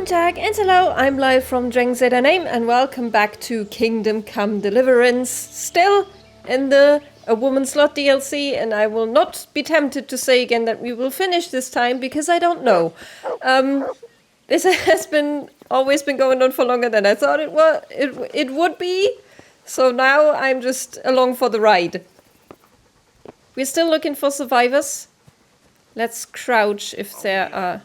I'm Jack, and hello, I'm live from DragonsAteOurName, and welcome back to Kingdom Come Deliverance, still in the A Woman Slot DLC, and I will not be tempted to say again that we will finish this time, because I don't know. This has always been going on for longer than I thought it would be, so now I'm just along for the ride. We're still looking for survivors. Let's crouch if there are...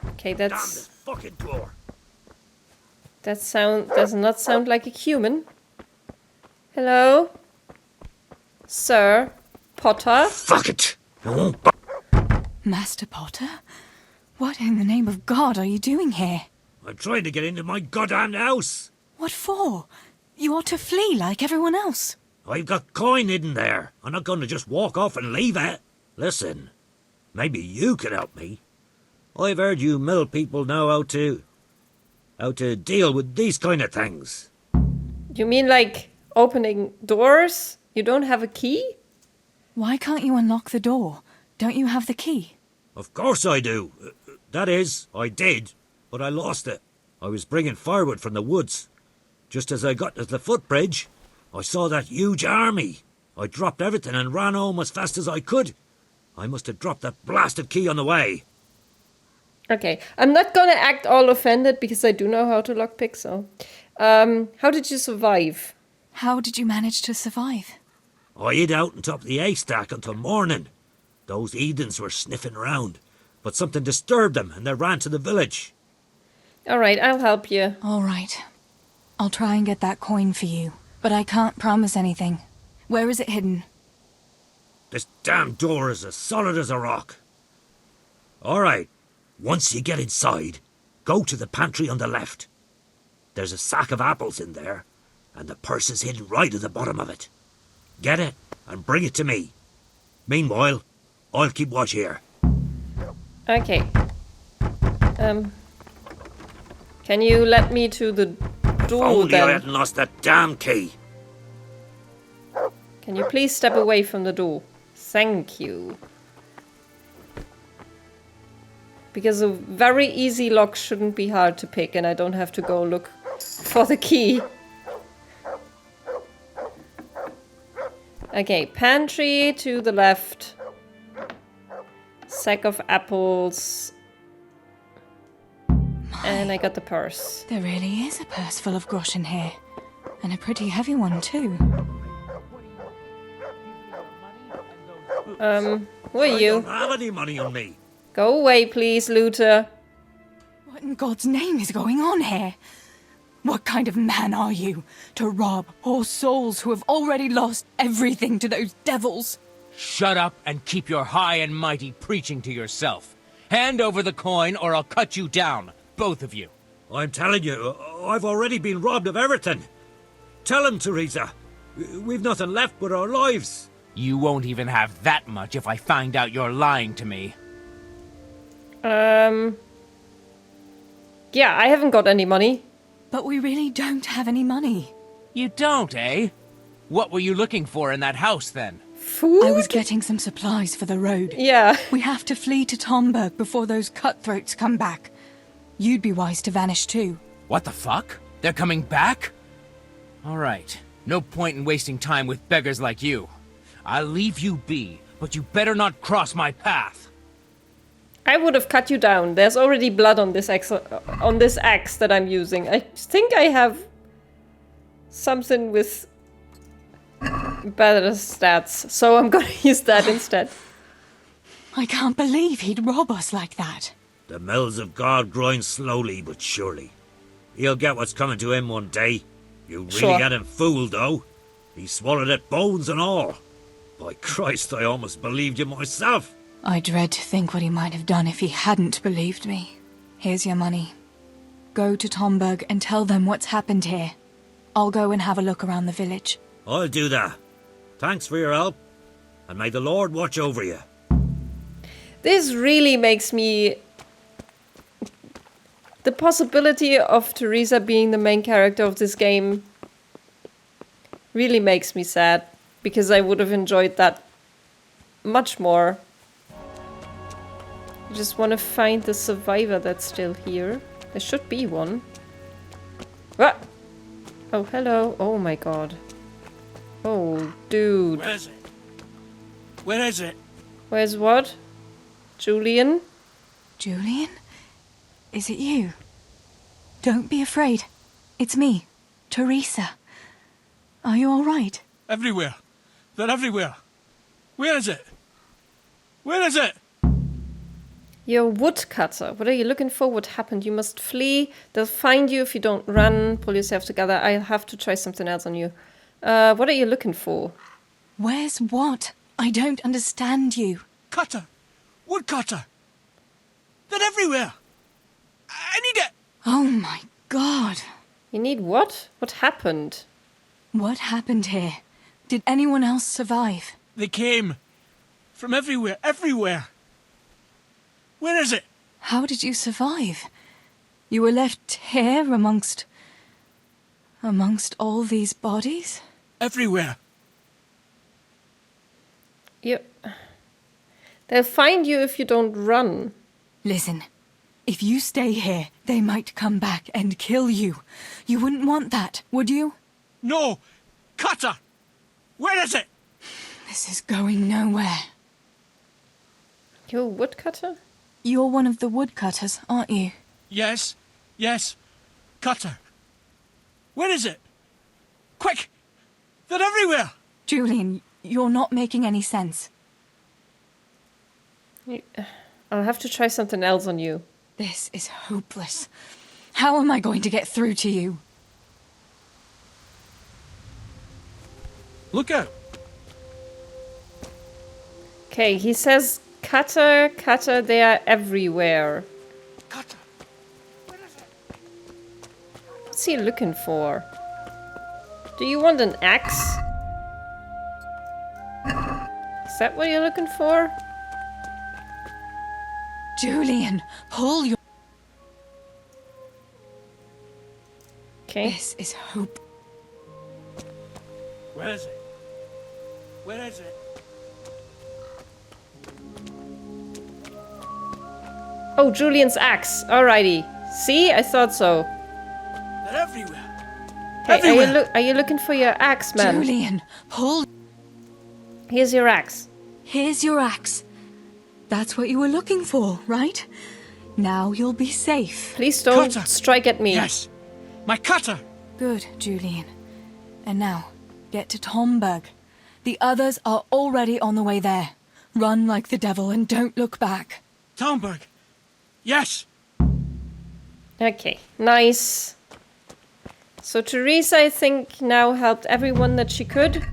Okay, that's... fucking door. That does not sound like a human. Hello? Sir? Potter? Fuck it! Master Potter? What in the name of God are you doing here? I'm trying to get into my goddamn house. What for? You ought to flee like everyone else. I've got coin hidden there. I'm not going to just walk off and leave it. Listen, maybe you can help me. I've heard you mill people know how to deal with these kind of things. You mean like opening doors? You don't have a key? Why can't you unlock the door? Don't you have the key? Of course I do. That is, I did, but I lost it. I was bringing firewood from the woods. Just as I got to the footbridge, I saw that huge army. I dropped everything and ran home as fast as I could. I must have dropped that blasted key on the way. Okay, I'm not gonna act all offended because I do know how to lockpick, so... how did you survive? How did you manage to survive? I hid out on top of the haystack until morning. Those heathens were sniffing around, but something disturbed them and they ran to the village. Alright, I'll help you. All right. I'll try and get that coin for you, but I can't promise anything. Where is it hidden? This damn door is as solid as a rock. All right, once you get inside, go to the pantry on the left. There's a sack of apples in there, and the purse is hidden right at the bottom of it. Get it and bring it to me. Meanwhile, I'll keep watch here. Okay. Can you let me to the door Only then? I hadn't lost that damn key. Can you please step away from the door? Thank you. Because a very easy lock shouldn't be hard to pick and I don't have to go look for the key. Okay, pantry to the left. Sack of apples. And I got the purse. There really is a purse full of groschen here. And a pretty heavy one, too. Who are you? I don't have any money on me. Go away, please, looter. What in God's name is going on here? What kind of man are you to rob poor souls who have already lost everything to those devils? Shut up and keep your high and mighty preaching to yourself. Hand over the coin or I'll cut you down, both of you. I'm telling you, I've already been robbed of everything. Tell him, Theresa. We've nothing left but our lives. You won't even have that much if I find out you're lying to me. Yeah, I haven't got any money. But we really don't have any money. You don't, eh? What were you looking for in that house, then? Food? I was getting some supplies for the road. Yeah. We have to flee to Tomberg before those cutthroats come back. You'd be wise to vanish too. What the fuck? They're coming back? All right. No point in wasting time with beggars like you. I'll leave you be, but you better not cross my path. I would have cut you down. There's already blood on this axe that I'm using. I think I have something with better stats, so I'm gonna use that instead. I can't believe he'd rob us like that. The mills of God grind slowly but surely. He'll get what's coming to him one day. You really Sure. had him fooled, though. He swallowed it, bones and all. By Christ, I almost believed you myself. I dread to think what he might have done if he hadn't believed me. Here's your money. Go to Tomberg and tell them what's happened here. I'll go and have a look around the village. I'll do that. Thanks for your help. And may the Lord watch over you. This really makes me... The possibility of Theresa being the main character of this game really makes me sad. Because I would have enjoyed that much more. I just want to find the survivor that's still here. There should be one. What? Oh, hello. Oh my god. Oh, dude. Where is it? Where is it? Where's what? Julian? Julian? Is it you? Don't be afraid. It's me, Theresa. Are you all right? Everywhere. They're everywhere. Where is it? Where is it? You're a woodcutter. What are you looking for? What happened? You must flee. They'll find you if you don't run. Pull yourself together. I'll have to try something else on you. What are you looking for? Where's what? I don't understand you. Cutter. Woodcutter. They're everywhere. I need it. Oh my god. You need what? What happened? What happened here? Did anyone else survive? They came. From everywhere. Everywhere. Where is it? How did you survive? You were left here amongst all these bodies? Everywhere. They'll find you if you don't run. Listen, if you stay here, they might come back and kill you. You wouldn't want that, would you? No. Cutter. Where is it? This is going nowhere. You're a woodcutter? You're one of the woodcutters, aren't you? Yes. Yes. Cutter. Where is it? Quick. They're everywhere. Julian, you're not making any sense. I'll have to try something else on you. This is hopeless. How am I going to get through to you? Look out. Okay, he says, cutter, they are everywhere. Cutter. Where is it? What's he looking for? Do you want an axe? Is that what you're looking for? Julian, pull your... Okay. This is hope. Where is it? Where is it? Oh, Julian's axe. Alrighty. See? I thought so. They're everywhere. Hey, Everywhere. are you looking for your axe, man? Julian, pull... Here's your axe. Here's your axe. That's what you were looking for, right? Now you'll be safe. Please don't Cutter. strike at me. Yes. My cutter. Good, Julian. And now, get to Tomberg. The others are already on the way there. Run like the devil and don't look back. Townberg. Yes. Okay, nice. So Theresa, I think, now helped everyone that she could.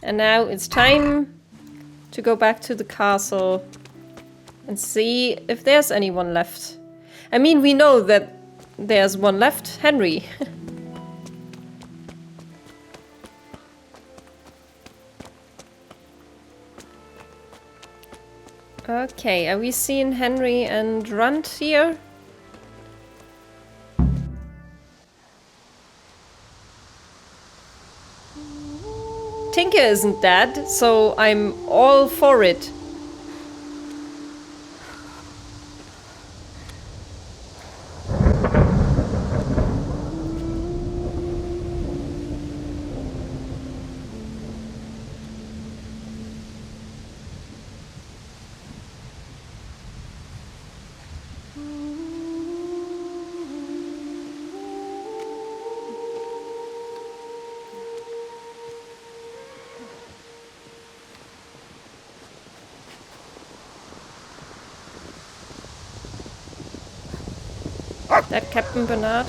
And now it's time to go back to the castle and see if there's anyone left. I mean, we know that there's one left, Henry. Okay, are we seeing Henry and Runt here? Tinker isn't dead, so I'm all for it. That Captain Bernard?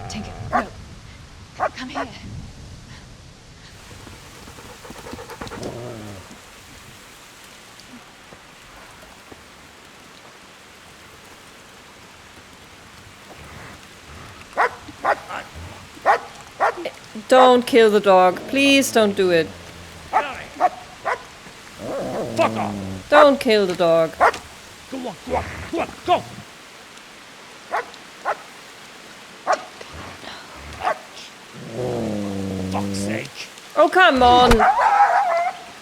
Tinker, no. Come here. Don't kill the dog. Please don't do it. Fuck off! Don't kill the dog. Go on, go on, go on, go! Fuck's sake. Oh, come on.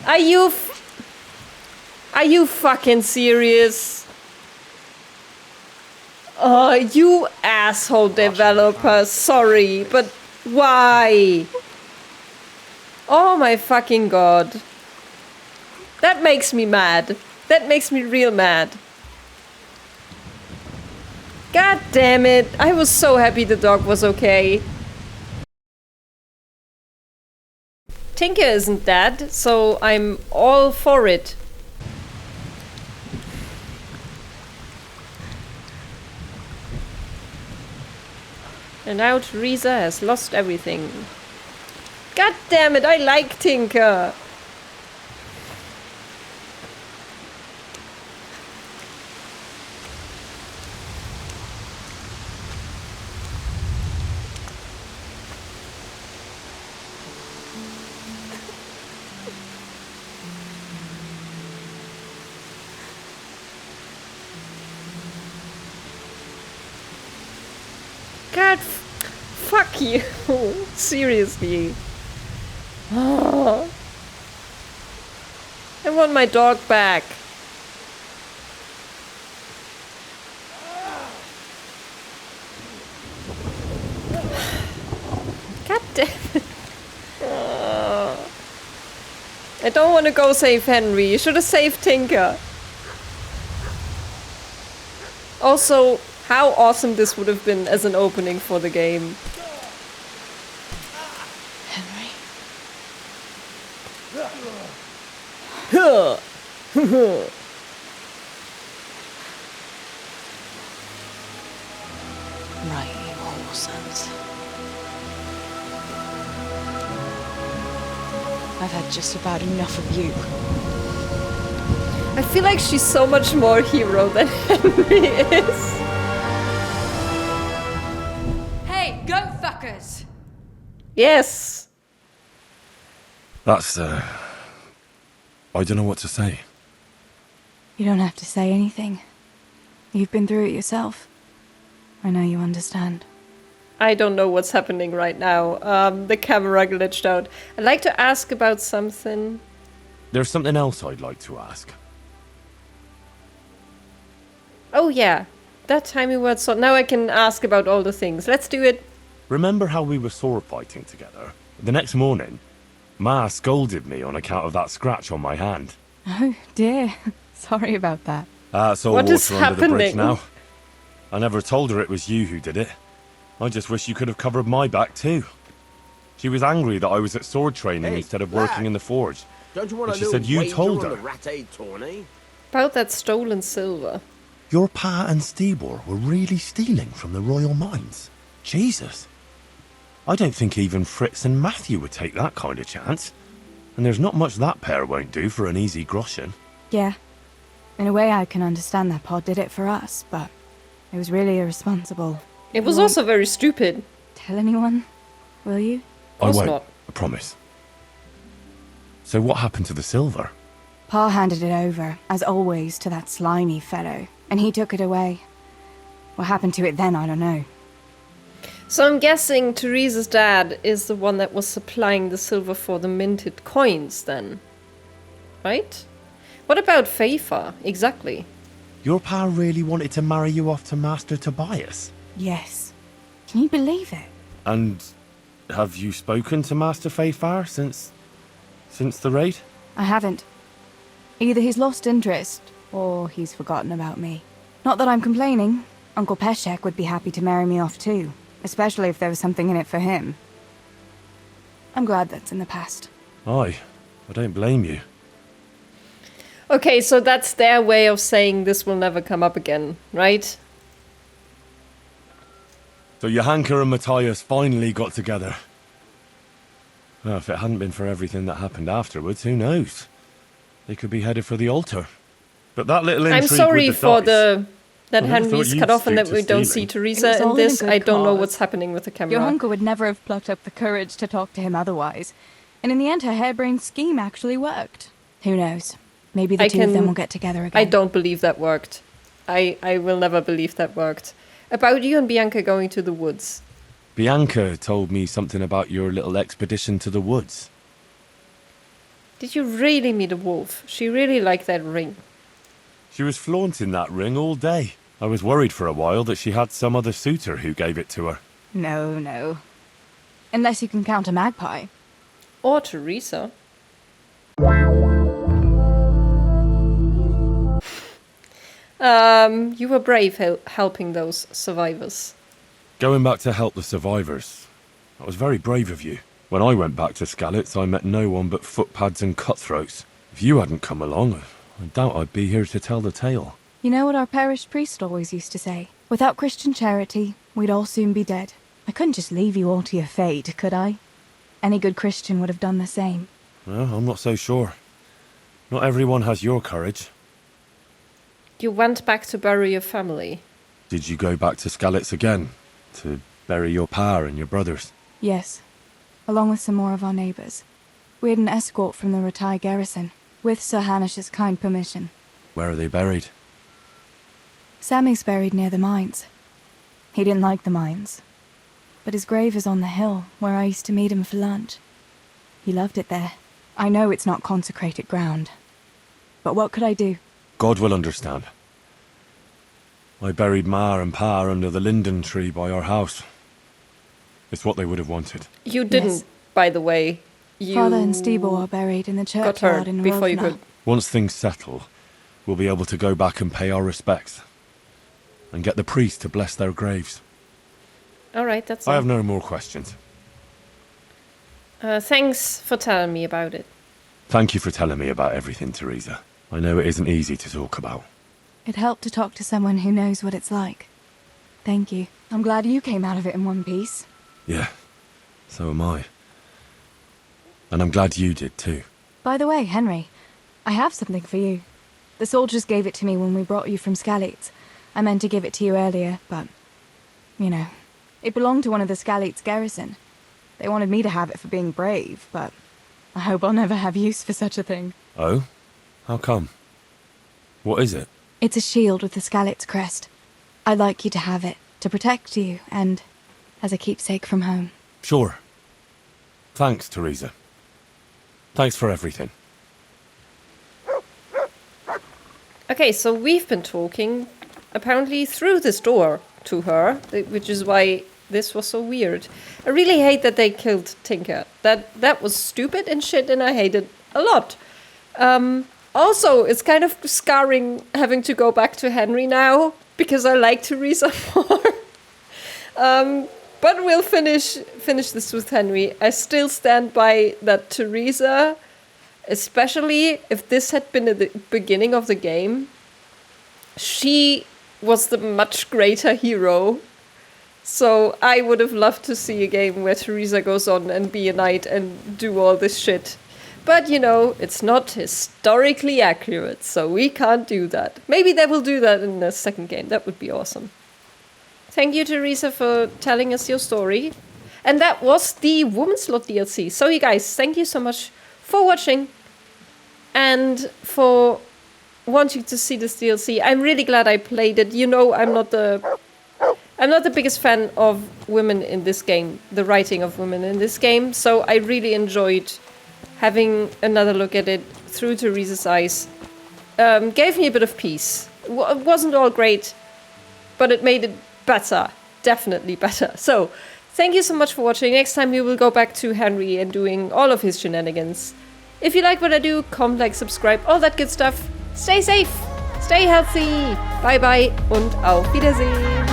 Are you fucking serious? Oh, you asshole developer. Sorry, but why? Oh my fucking god. That makes me mad. That makes me real mad. God damn it. I was so happy the dog was okay. Tinker isn't dead, so I'm all for it. And now Theresa has lost everything. God damn it, I like Tinker! God, fuck you. Seriously. Oh. I want my dog back. God damn it. Oh. I don't want to go save Henry. You should have saved Tinker. Also, how awesome this would have been as an opening for the game. Henry. Right, you whoresomes. I've had just about enough of you. I feel like she's so much more hero than Henry is. Hey, go fuckers! Yes. That's, I don't know what to say. You don't have to say anything. You've been through it yourself. I know you understand. I don't know what's happening right now. The camera glitched out. I'd like to ask about something. There's something else I'd like to ask. Oh yeah, that time we were so now I can ask about all the things. Let's do it. Remember how we were sword fighting together? The next morning, Ma scolded me on account of that scratch on my hand. Oh dear. Sorry about that. That's all What water is under the bridge happening? now. I never told her it was you who did it. I just wish you could have covered my back too. She was angry that I was at sword training instead of working in the forge. Don't you want And a she little said you wager told on her. the Rat-Aid tourney? About that stolen silver. Your pa and Stebor were really stealing from the royal mines. Jesus. I don't think even Fritz and Matthew would take that kind of chance. And there's not much that pair won't do for an easy groschen. Yeah. In a way I can understand that Pa did it for us, but it was really irresponsible. It was You also very stupid. won't tell anyone, will you? Of course I won't, not. I promise. So what happened to the silver? Pa handed it over, as always, to that slimy fellow, and he took it away. What happened to it then, I don't know. So I'm guessing Theresa's dad is the one that was supplying the silver for the minted coins then. Right? What about Fafa, exactly? Your pa really wanted to marry you off to Master Tobias? Yes. Can you believe it? And have you spoken to Master Fayfar since the raid? I haven't. Either he's lost interest, or he's forgotten about me. Not that I'm complaining. Uncle Peshek would be happy to marry me off too, especially if there was something in it for him. I'm glad that's in the past. Aye, I don't blame you. Okay, so that's their way of saying this will never come up again, right? So Johanka and Matthias finally got together. Well, if it hadn't been for everything that happened afterwards, who knows? They could be headed for the altar. But that little intrigue I'm sorry with the for dice, that I never Henry's thought cut you'd off and stoop that to we don't see stealing. It Theresa was in all in a this. good I don't know cause. what's happening with the camera. Your uncle would never have plucked up the courage to talk to him otherwise. And in the end, her harebrained scheme actually worked. Who knows? Maybe the two of them will get together again. I don't believe that worked. I will never believe that worked. About you and Bianca going to the woods. Bianca told me something about your little expedition to the woods. Did you really meet a wolf? She really liked that ring. She was flaunting that ring all day. I was worried for a while that she had some other suitor who gave it to her. No. Unless you can count a magpie. Or Theresa. You were brave helping those survivors. Going back to help the survivors. That was very brave of you. When I went back to Skalitz, I met no one but footpads and cutthroats. If you hadn't come along, I doubt I'd be here to tell the tale. You know what our parish priest always used to say? Without Christian charity, we'd all soon be dead. I couldn't just leave you all to your fate, could I? Any good Christian would have done the same. Well, I'm not so sure. Not everyone has your courage. You went back to bury your family. Did you go back to Skalitz again? To bury your pa and your brothers? Yes, along with some more of our neighbours. We had an escort from the retired garrison, with Sir Hanish's kind permission. Where are they buried? Sammy's buried near the mines. He didn't like the mines, but his grave is on the hill where I used to meet him for lunch. He loved it there. I know it's not consecrated ground, but what could I do? God will understand. I buried Ma and Pa under the linden tree by our house. It's what they would have wanted. You didn't, Yes. by the way. You Father and Stebo are buried in the got churchyard hurt in before you Rovna. could. Once things settle, we'll be able to go back and pay our respects. And get the priest to bless their graves. All right, that's I all. have no more questions. Thanks for telling me about it. Thank you for telling me about everything, Theresa. I know it isn't easy to talk about. It helped to talk to someone who knows what it's like. Thank you. I'm glad you came out of it in one piece. Yeah, so am I. And I'm glad you did too. By the way, Henry, I have something for you. The soldiers gave it to me when we brought you from Skalitz. I meant to give it to you earlier, but, you know, it belonged to one of the Skalitz garrison. They wanted me to have it for being brave, but I hope I'll never have use for such a thing. Oh? How come? What is it? It's a shield with the Skalitz crest. I'd like you to have it, to protect you, and as a keepsake from home. Sure. Thanks, Theresa. Thanks for everything. Okay, so we've been talking apparently through this door to her, which is why this was so weird. I really hate that they killed Tinker. That was stupid and shit, and I hate it a lot. Also, it's kind of scarring having to go back to Henry now, because I like Theresa more. But we'll finish this with Henry. I still stand by that Theresa, especially if this had been at the beginning of the game, she was the much greater hero. So I would have loved to see a game where Theresa goes on and be a knight and do all this shit. But, you know, it's not historically accurate, so we can't do that. Maybe they will do that in the second game. That would be awesome. Thank you, Theresa, for telling us your story. And that was the Woman's Lot DLC. So, you guys, thank you so much for watching and for wanting to see this DLC. I'm really glad I played it. You know, I'm not the biggest fan of women in this game, the writing of women in this game. So I really enjoyed having another look at it through Theresa's eyes. Gave me a bit of peace. It wasn't all great, but it made it better. Definitely better. So, thank you so much for watching. Next time we will go back to Henry and doing all of his shenanigans. If you like what I do, comment, like, subscribe, all that good stuff. Stay safe, stay healthy. Bye bye und auf Wiedersehen.